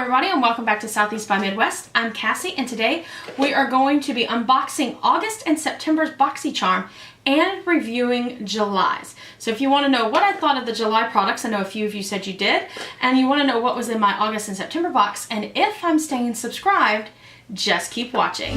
everybody, and welcome back to Southeast by Midwest. I'm Cassie, and today we are going to be unboxing August and September's Boxycharm and reviewing July's. So if you want to know what I thought of the July products, I know a few of you said you did, and you want to know what was in my August and September box, and if I'm staying subscribed, just keep watching.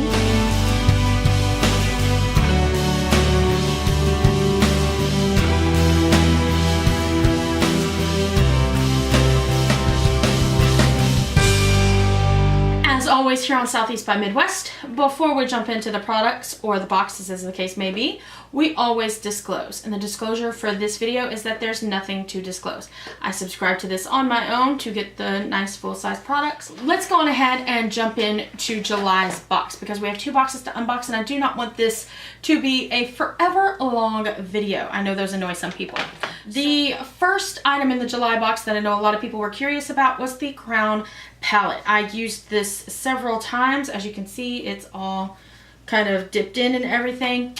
Always here on Southeast by Midwest, before we jump into the products or the boxes as the case may be, we always disclose, and the disclosure for this video is that there's nothing to disclose. I subscribe to this on my own to get the nice full-size products. Let's go on ahead and jump into July's box because we have two boxes to unbox, and I do not want this to be a forever long video. I know those annoy some people. The first item in the July box that I know a lot of people were curious about was the Crown palette. I used this several times. As you can see, it's all kind of dipped in and everything.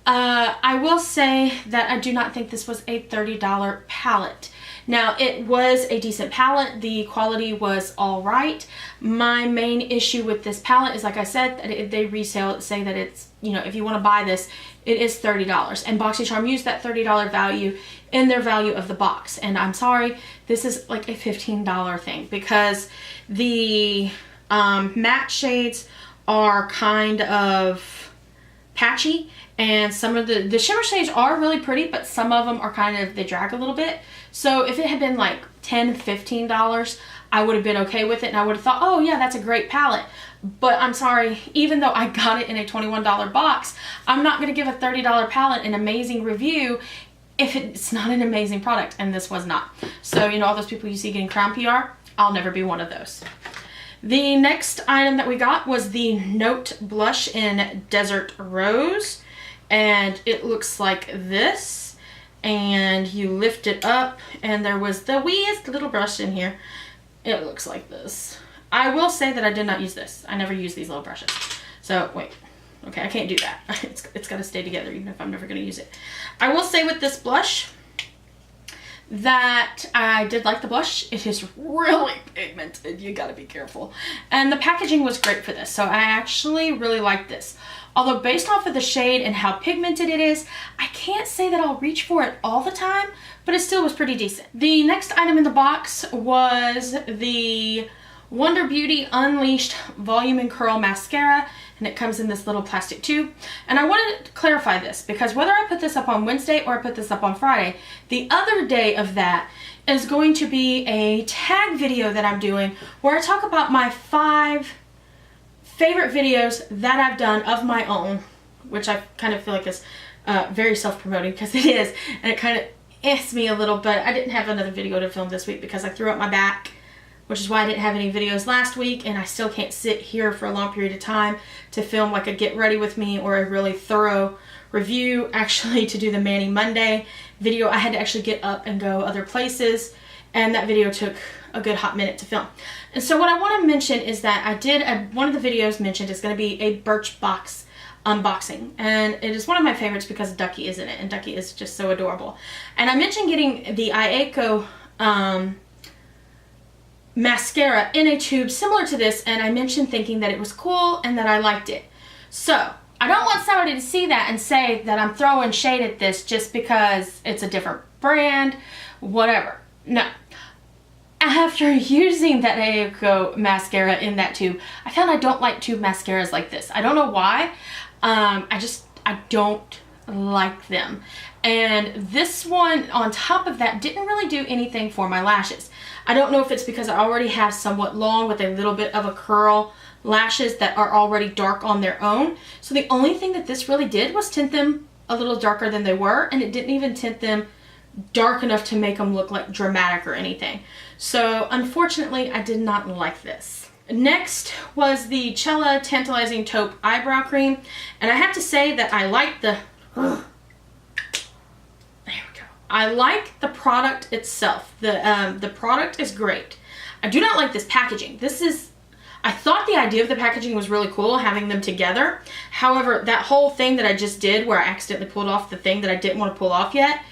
I will say that I do not think this was a $30 palette. Now, it was a decent palette. The quality was all right. My main issue with this palette is, like I said, they resale it, say that it's, you know, if you want to buy this, it is $30. And Boxycharm used that $30 value in their value of the box. And I'm sorry, this is like a $15 thing because the matte shades are kind of patchy, and some of the shimmer shades are really pretty, but some of them are kind of, they drag a little bit. So if it had been like $10, $15, I would have been okay with it, and I would have thought, oh yeah, that's a great palette. But I'm sorry, even though I got it in a $21 box, I'm not going to give a $30 palette an amazing review if it's not an amazing product, and this was not. So, you know, all those people you see getting Crown PR, I'll never be one of those. The next item that we got was the Note Blush in Desert Rose, and it looks like this, and you lift it up, and there was the weeest little brush in here. It looks like this. I will say that I did not use this. I never use these little brushes. So, wait. Okay, I can't do that. It's got to stay together even if I'm never going to use it. I will say with this blush that I did like the blush. It is really pigmented. You got to be careful. And the packaging was great for this. So I actually really like this. Although based off of the shade and how pigmented it is, I can't say that I'll reach for it all the time, but it still was pretty decent. The next item in the box was the Wonder Beauty Unleashed Volume and Curl Mascara, and it comes in this little plastic tube. And I wanted to clarify this because whether I put this up on Wednesday or I put this up on Friday, the other day of that is going to be a tag video that I'm doing where I talk about my 5 favorite videos that I've done of my own, which I kind of feel like is very self-promoting because it is, and it kind of ihs me a little, but I didn't have another video to film this week because I threw up my back, which is why I didn't have any videos last week, and I still can't sit here for a long period of time to film like a get ready with me or a really thorough review. Actually, to do the Manny Monday video, I had to actually get up and go other places, and that video took a good hot minute to film. And so what I want to mention is that I did, one of the videos mentioned is going to be a Birchbox unboxing, and it is one of my favorites because Ducky is in it, and Ducky is just so adorable. And I mentioned getting the Ieko mascara in a tube similar to this, and I mentioned thinking that it was cool and that I liked it. So I don't want somebody to see that and say that I'm throwing shade at this just because it's a different brand, whatever. No. After using that Ieko mascara in that tube, I found I don't like tube mascaras like this. I don't know why. I don't like them. And this one on top of that didn't really do anything for my lashes. I don't know if it's because I already have somewhat long with a little bit of a curl lashes that are already dark on their own. So the only thing that this really did was tint them a little darker than they were, and it didn't even tint them dark enough to make them look like dramatic or anything. So unfortunately, I did not like this. Next was the Cella Tantalizing Taupe Eyebrow Cream, and I have to say that I like the I like the product itself. The product is great. I do not like this packaging. I thought the idea of the packaging was really cool, having them together. However, that whole thing that I just did where I accidentally pulled off the thing that I didn't want to pull off yet,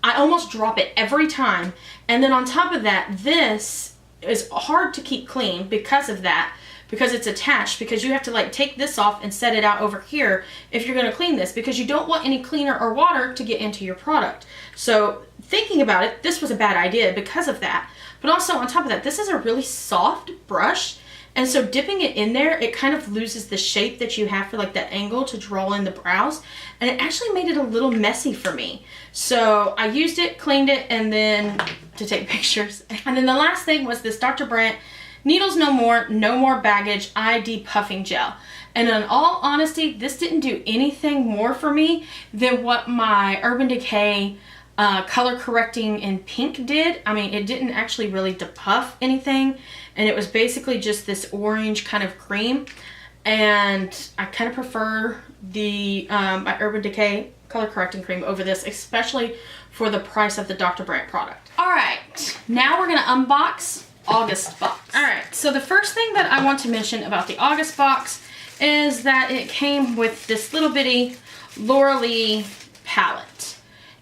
I almost drop it every time. And then on top of that, this is hard to keep clean because of that, because it's attached, because you have to like take this off and set it out over here if you're going to clean this, because you don't want any cleaner or water to get into your product. So thinking about it, this was a bad idea because of that. But also on top of that, this is a really soft brush, and so dipping it in there, it kind of loses the shape that you have for like that angle to draw in the brows, and it actually made it a little messy for me. So I used it, cleaned it, and then to take pictures. And then the last thing was this Dr. Brandt Needles No More, No More Baggage Eye Depuffing Gel. And in all honesty, this didn't do anything more for me than what my Urban Decay color correcting in pink did. I mean, it didn't actually really depuff anything, and it was basically just this orange kind of cream, and I kind of prefer the my Urban Decay color correcting cream over this, especially for the price of the Dr. Brandt product. All right, now we're gonna unbox August box. All right, so the first thing that I want to mention about the August box is that it came with this little bitty Laura Lee palette.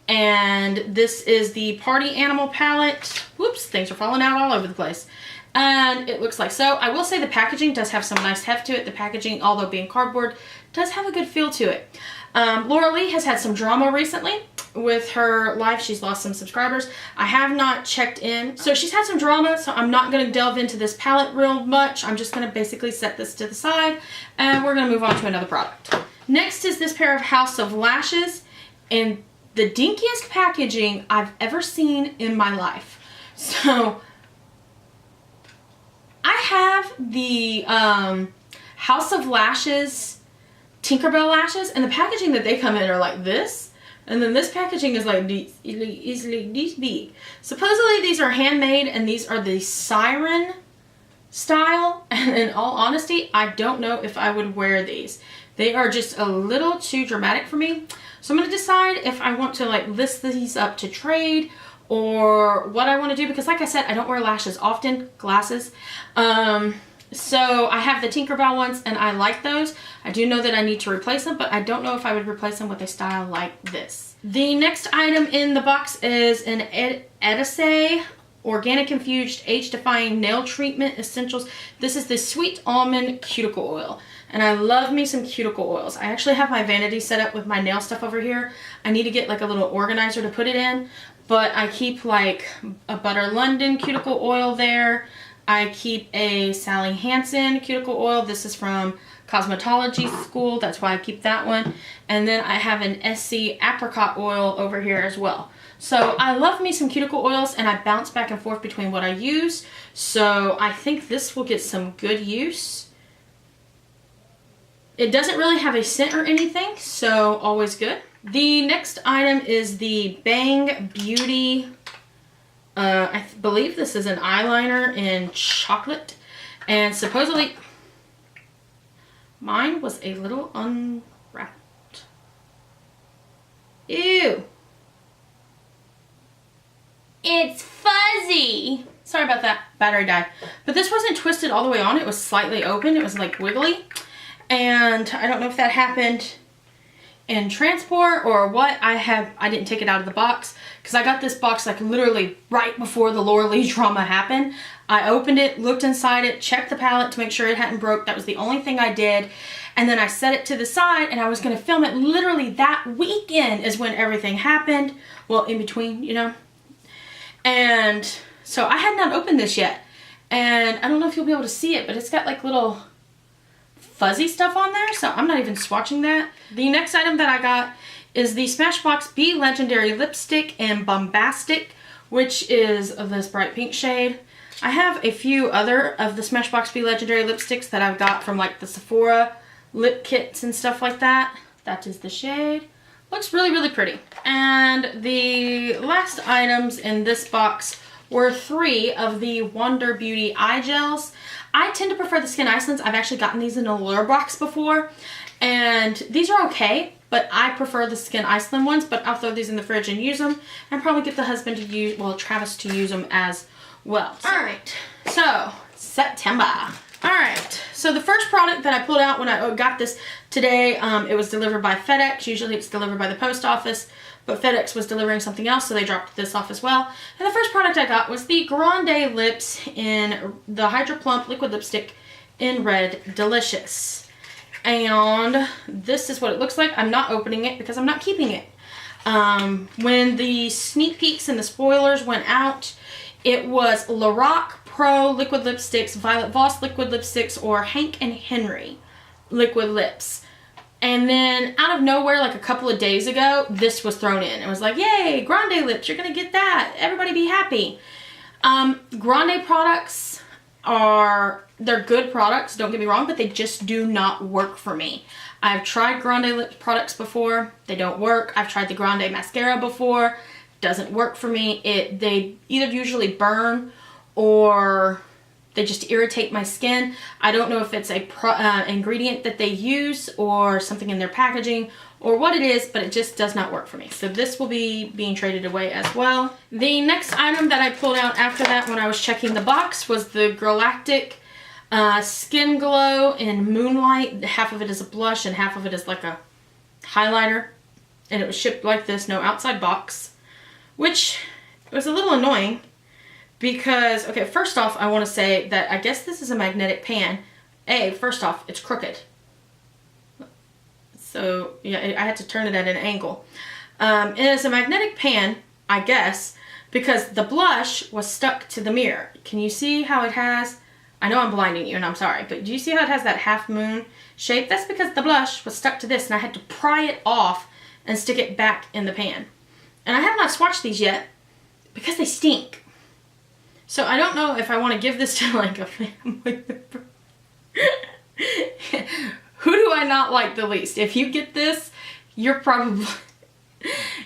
And this is the Party Animal palette. Whoops, things are falling out all over the place. And it looks like so. I will say the packaging does have some nice heft to it. The packaging, although being cardboard, does have a good feel to it. Laura Lee has had some drama recently with her life. She's lost some subscribers. I have not checked in. So she's had some drama, so I'm not going to delve into this palette real much. I'm just going to basically set this to the side, and we're going to move on to another product. Next is this pair of House of Lashes, and the dinkiest packaging I've ever seen in my life. So I have the House of Lashes Tinkerbell lashes, and the packaging that they come in are like this, and then this packaging is like this big. Supposedly these are handmade, and these are the Siren style, and in all honesty, I don't know if I would wear these. They are just a little too dramatic for me. So I'm going to decide if I want to like list these up to trade or what I want to do, because like I said, I don't wear lashes often, glasses. So I have the Tinkerbell ones, and I like those. I do know that I need to replace them, but I don't know if I would replace them with a style like this. The next item in the box is an Edisay Organic Infused Age-Defying Nail Treatment Essentials. This is the Sweet Almond Cuticle Oil. And I love me some cuticle oils. I actually have my vanity set up with my nail stuff over here. I need to get like a little organizer to put it in. But I keep like a Butter London cuticle oil there. I keep a Sally Hansen cuticle oil. This is from cosmetology school. That's why I keep that one. And then I have an SC apricot oil over here as well. So I love me some cuticle oils, and I bounce back and forth between what I use. So I think this will get some good use. It doesn't really have a scent or anything, so always good. The next item is the Bang Beauty, I believe this is an eyeliner in chocolate, and supposedly mine was a little unwrapped. Ew. It's fuzzy. Sorry about that, battery died. But this wasn't twisted all the way on, it was slightly open, it was like wiggly. And I don't know if that happened in transport or what. I didn't take it out of the box because I got this box like literally right before the Laura Lee drama happened. I opened it, looked inside it, checked the palette to make sure it hadn't broke. That was the only thing I did. And then I set it to the side, and I was going to film it literally that weekend is when everything happened. Well, in between, you know. And so I had not opened this yet. And I don't know if you'll be able to see it, but it's got like little fuzzy stuff on there, so I'm not even swatching that. The next item that I got is the Smashbox Be Legendary Lipstick in Bombastic, which is this bright pink shade. I have a few other of the Smashbox Be Legendary lipsticks that I've got from like the Sephora lip kits and stuff like that. That is the shade. Looks really, really pretty. And the last items in this box were 3 of the Wonder Beauty eye gels. I tend to prefer the Skin Icelands. I've actually gotten these in a lure box before, and these are okay, but I prefer the Skin Iceland ones, but I'll throw these in the fridge and use them, and probably get the husband to use, well, Travis to use them as well. Alright, so September. Alright, so the first product that I pulled out when I got this today, it was delivered by FedEx. Usually it's delivered by the post office, but FedEx was delivering something else, so they dropped this off as well. And the first product I got was the Grande Lips in the Hydro Plump Liquid Lipstick in Red Delicious. And this is what it looks like. I'm not opening it because I'm not keeping it. When the sneak peeks and the spoilers went out, it was Lorac Pro Liquid Lipsticks, Violet Voss Liquid Lipsticks, or Hank and Henry Liquid Lips. And then out of nowhere, like a couple of days ago, this was thrown in. It was like, yay, Grande Lips, you're gonna get that. Everybody be happy. Grande products they're good products, don't get me wrong, but they just do not work for me. I've tried Grande Lips products before, they don't work. I've tried the Grande Mascara before, doesn't work for me. They either usually burn or they just irritate my skin. I don't know if it's a ingredient that they use or something in their packaging or what it is, but it just does not work for me. So this will be being traded away as well. The next item that I pulled out after that when I was checking the box was the Galactic Skin Glow in Moonlight. Half of it is a blush and half of it is like a highlighter. And it was shipped like this, no outside box, which was a little annoying. Because, okay, first off, I want to say that I guess this is a magnetic pan. First off, it's crooked. So, yeah, I had to turn it at an angle. It is a magnetic pan, I guess, because the blush was stuck to the mirror. Can you see how it has... I know I'm blinding you, and I'm sorry, but do you see how it has that half moon shape? That's because the blush was stuck to this, and I had to pry it off and stick it back in the pan. And I have not swatched these yet because they stink. So I don't know if I want to give this to like a family member. Who do I not like the least? If you get this, you're probably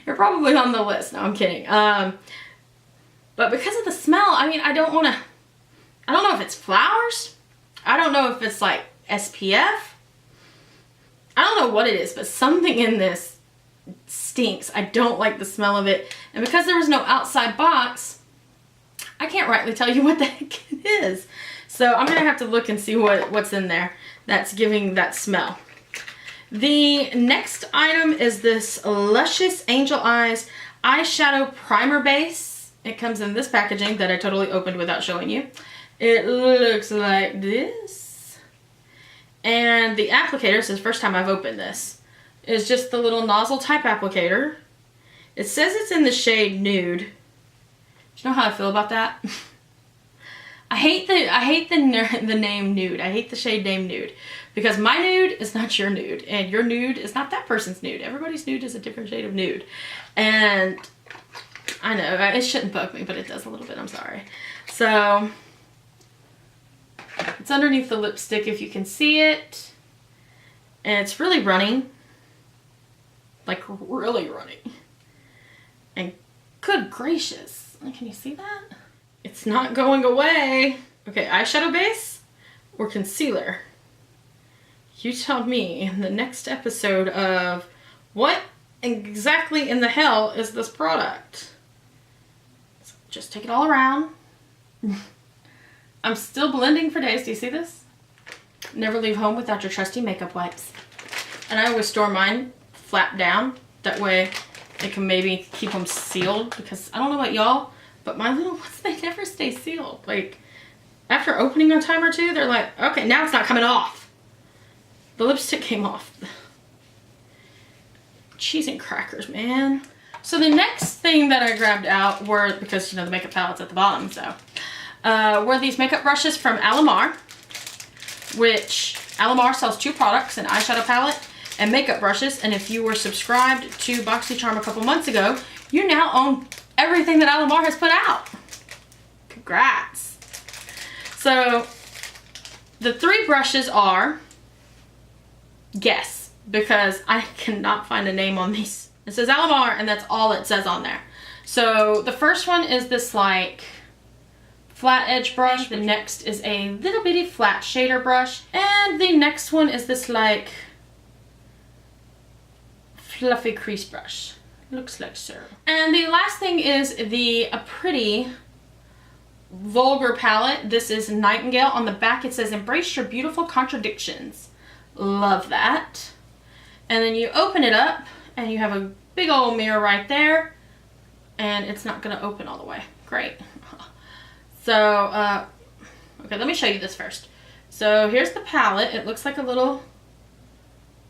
on the list. No, I'm kidding. But because of the smell, I mean, I don't know if it's flowers. I don't know if it's like SPF. I don't know what it is, but something in this stinks. I don't like the smell of it. And because there was no outside box, I can't rightly tell you what the heck it is. So I'm going to have to look and see what's in there that's giving that smell. The next item is this Luscious Angel Eyes Eyeshadow Primer Base. It comes in this packaging that I totally opened without showing you. It looks like this. And the applicator, this is the first time I've opened this, is just the little nozzle type applicator. It says it's in the shade Nude. Do you know how I feel about that? I hate the name Nude. I hate the shade name Nude. Because my nude is not your nude. And your nude is not that person's nude. Everybody's nude is a different shade of nude. And I know, it shouldn't bug me, but it does a little bit. I'm sorry. So, it's underneath the lipstick if you can see it. And it's really running. Like, really running. And good gracious. Can you see that? It's not going away. Okay, eyeshadow base or concealer? You tell me in the next episode of what exactly in the hell is this product? So just take it all around. I'm still blending for days. Do you see this? Never leave home without your trusty makeup wipes. And I always store mine flat down. That way it can maybe keep them sealed, because I don't know about y'all, but my little ones, they never stay sealed. Like, after opening a time or two, they're like, okay, now it's not coming off. The lipstick came off. Cheese and crackers, man. So the next thing that I grabbed out were, because, you know, the makeup palette's at the bottom, so, were these makeup brushes from Alamar, which Alamar sells 2 products, an eyeshadow palette and makeup brushes. And if you were subscribed to Boxycharm a couple months ago, you now own everything that Alamar has put out. Congrats. So the 3 brushes are, guess, because I cannot find a name on these. It says Alamar and that's all it says on there. So the first one is this like flat edge brush. The next is a little bitty flat shader brush. And the next one is this like fluffy crease brush. Looks like so. And the last thing is a pretty vulgar palette. This is Nightingale. On the back it says, embrace your beautiful contradictions. Love that. And then you open it up and you have a big old mirror right there. And it's not gonna open all the way. Great. So, okay, let me show you this first. So here's the palette. It looks like a little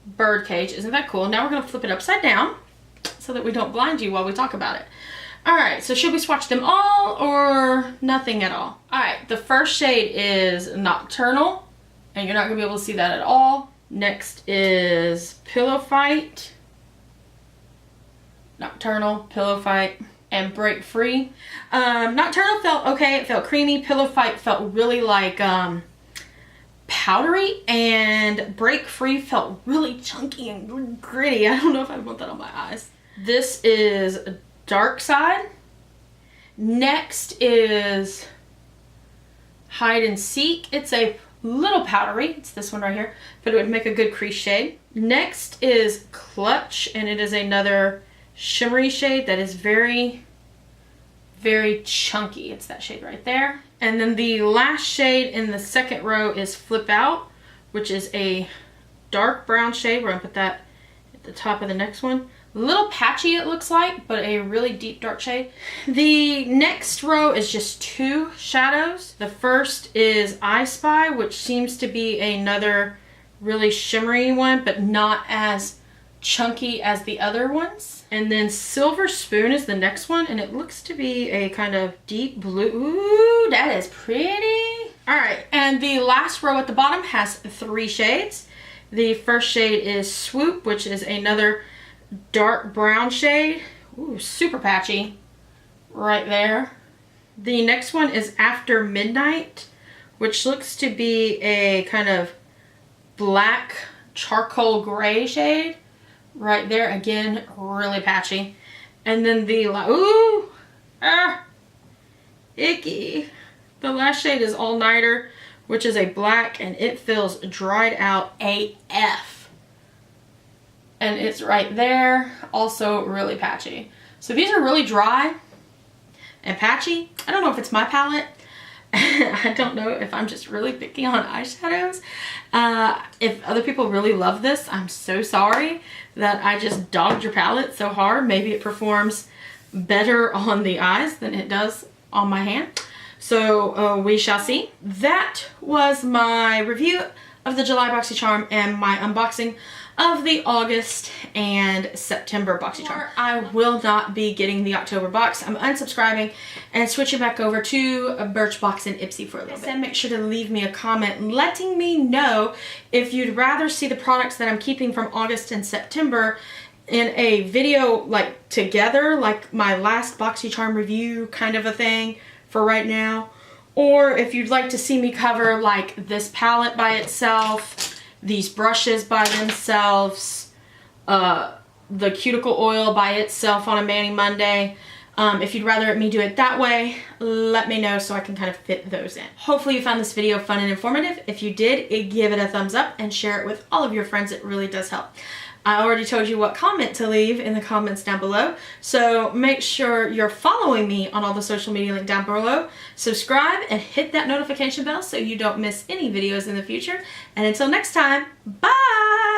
bird cage. Isn't that cool? Now we're gonna flip it upside down so that we don't blind you while we talk about it. All right, so should we swatch them all or nothing at all? All right, the first shade is Nocturnal, and you're not gonna be able to see that at all. Next is Pillow Fight, Nocturnal, Pillow Fight, and Break Free. Nocturnal felt okay, it felt creamy. Pillow Fight felt really like powdery, and Break Free felt really chunky and gritty. I don't know if I want that on my eyes. This is Dark Side. Next is Hide and Seek. It's a little powdery. It's this one right here, but it would make a good crease shade. Next is Clutch, and it is another shimmery shade that is very, very chunky. It's that shade right there. And then the last shade in the second row is Flip Out, which is a dark brown shade. We're gonna put that at the top of the next one. A little patchy it looks like, but a really deep dark shade. The next row is just two shadows. The first is I Spy, which seems to be another really shimmery one, but not as chunky as the other ones. And then Silver Spoon is the next one, and it looks to be a kind of deep blue. Ooh, that is pretty. All right, and the last row at the bottom has three shades. The first shade is Swoop, which is another dark brown shade. Ooh, super patchy right there. The next one is After Midnight, which looks to be a kind of black charcoal gray shade right there. Again, really patchy. And then the icky. The last shade is All Nighter, which is a black, and it feels dried out AF. And it's right there, also really patchy. So these are really dry and patchy. I don't know if it's my palette. I don't know if I'm just really picky on eyeshadows. If other people really love this, I'm so sorry that I just dogged your palette so hard. Maybe it performs better on the eyes than it does on my hand. So we shall see. That was my review of the July Boxycharm and my unboxing of the August and September Boxycharm. I will not be getting the October box. I'm unsubscribing and switching back over to Birchbox and Ipsy for a little bit. And make sure to leave me a comment letting me know if you'd rather see the products that I'm keeping from August and September in a video like together, like my last Boxycharm review kind of a thing for right now, or if you'd like to see me cover like this palette by itself, these brushes by themselves, the cuticle oil by itself on a Mani Monday. If you'd rather me do it that way, let me know so I can kind of fit those in. Hopefully you found this video fun and informative. If you did, give it a thumbs up and share it with all of your friends. It really does help. I already told you what comment to leave in the comments down below, so make sure you're following me on all the social media link down below. Subscribe and hit that notification bell so you don't miss any videos in the future. And until next time, bye!